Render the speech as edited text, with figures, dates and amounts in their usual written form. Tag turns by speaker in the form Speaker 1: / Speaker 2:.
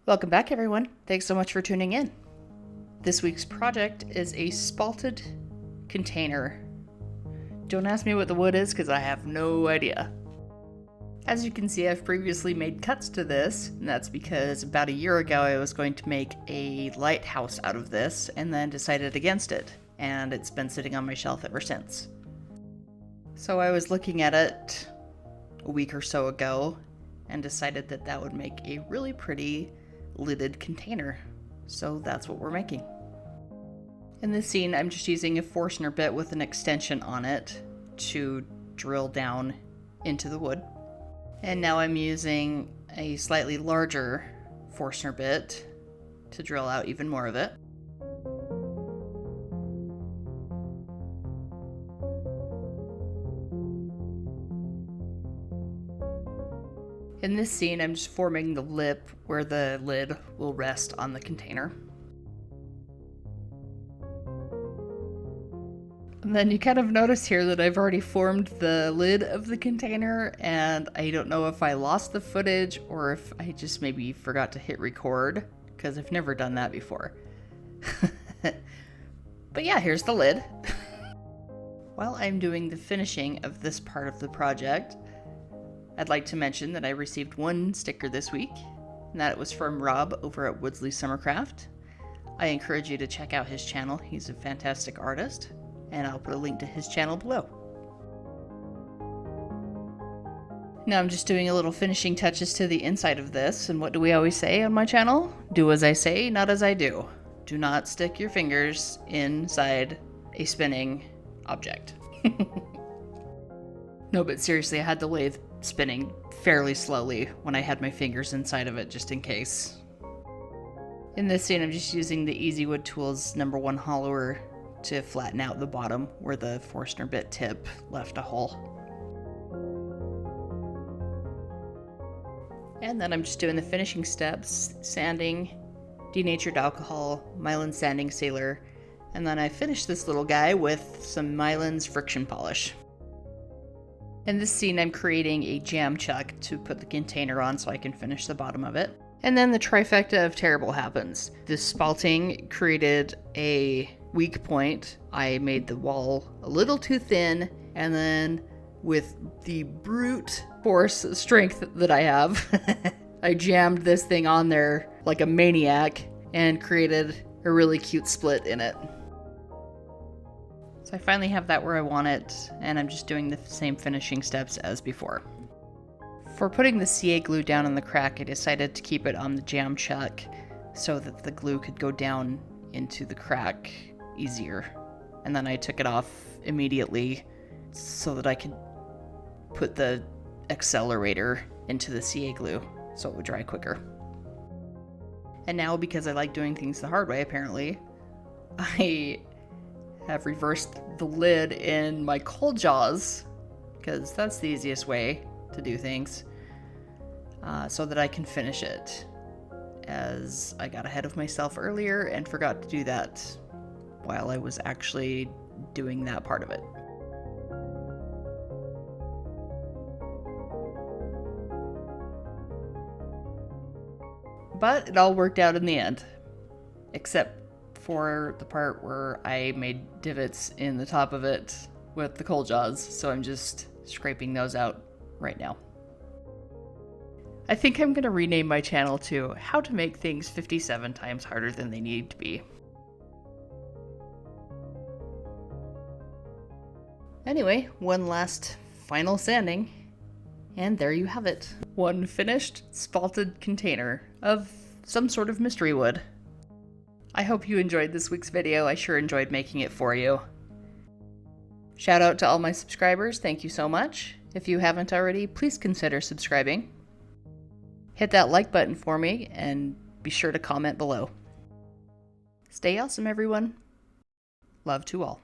Speaker 1: Welcome back, everyone. Thanks so much for tuning in. This week's project is a spalted container. Don't ask me what the wood is because I have no idea. As you can see, I've previously made cuts to this, and that's because about a year ago I was going to make a lighthouse out of this and then decided against it, and it's been sitting on my shelf ever since. So I was looking at it a week or so ago and decided that that would make a really pretty lidded container. So that's what we're making. In this scene, I'm just using a Forstner bit with an extension on it to drill down into the wood. And now I'm using a slightly larger Forstner bit to drill out even more of it. In this scene, I'm just forming the lip where the lid will rest on the container. And then you kind of notice here that I've already formed the lid of the container, and I don't know if I lost the footage or if I just maybe forgot to hit record, because I've never done that before. But yeah, here's the lid. While I'm doing the finishing of this part of the project, I'd like to mention that I received one sticker this week, and that it was from Rob over at Woodslee Summercraft. I encourage you to check out his channel. He's a fantastic artist, and I'll put a link to his channel below. Now I'm just doing a little finishing touches to the inside of this, and what do we always say on my channel? Do as I say, not as I do. Do not stick your fingers inside a spinning object. No, but seriously, I had the lathe spinning fairly slowly when I had my fingers inside of it, just in case. In this scene, I'm just using the Easy Wood Tools No. 1 hollower to flatten out the bottom where the Forstner bit tip left a hole. And then I'm just doing the finishing steps, sanding, Denatured Alcohol, Mylands sanding sealer, and then I finished this little guy with some Mylands friction polish. In this scene, I'm creating a jam chuck to put the container on so I can finish the bottom of it. And then the trifecta of terrible happens. This spalting created a weak point. I made the wall a little too thin, and then with the brute force strength that I have, I jammed this thing on there like a maniac and created a really cute split in it. So I finally have that where I want it, and I'm just doing the same finishing steps as before. For putting the CA glue down in the crack, I decided to keep it on the jam chuck so that the glue could go down into the crack easier. And then I took it off immediately so that I could put the accelerator into the CA glue so it would dry quicker. And now, because I like doing things the hard way apparently, I have reversed the lid in my cold jaws, because that's the easiest way to do things, so that I can finish it, as I got ahead of myself earlier and forgot to do that while I was actually doing that part of it. But it all worked out in the end, except for the part where I made divots in the top of it with the cold jaws, so I'm just scraping those out right now. I think I'm going to rename my channel to How to Make Things 57 Times Harder Than They Need to Be. Anyway, one last final sanding, and there you have it. One finished spalted container of some sort of mystery wood. I hope you enjoyed this week's video. I sure enjoyed making it for you. Shout out to all my subscribers. Thank you so much. If you haven't already, please consider subscribing. Hit that like button for me and be sure to comment below. Stay awesome, everyone. Love to all.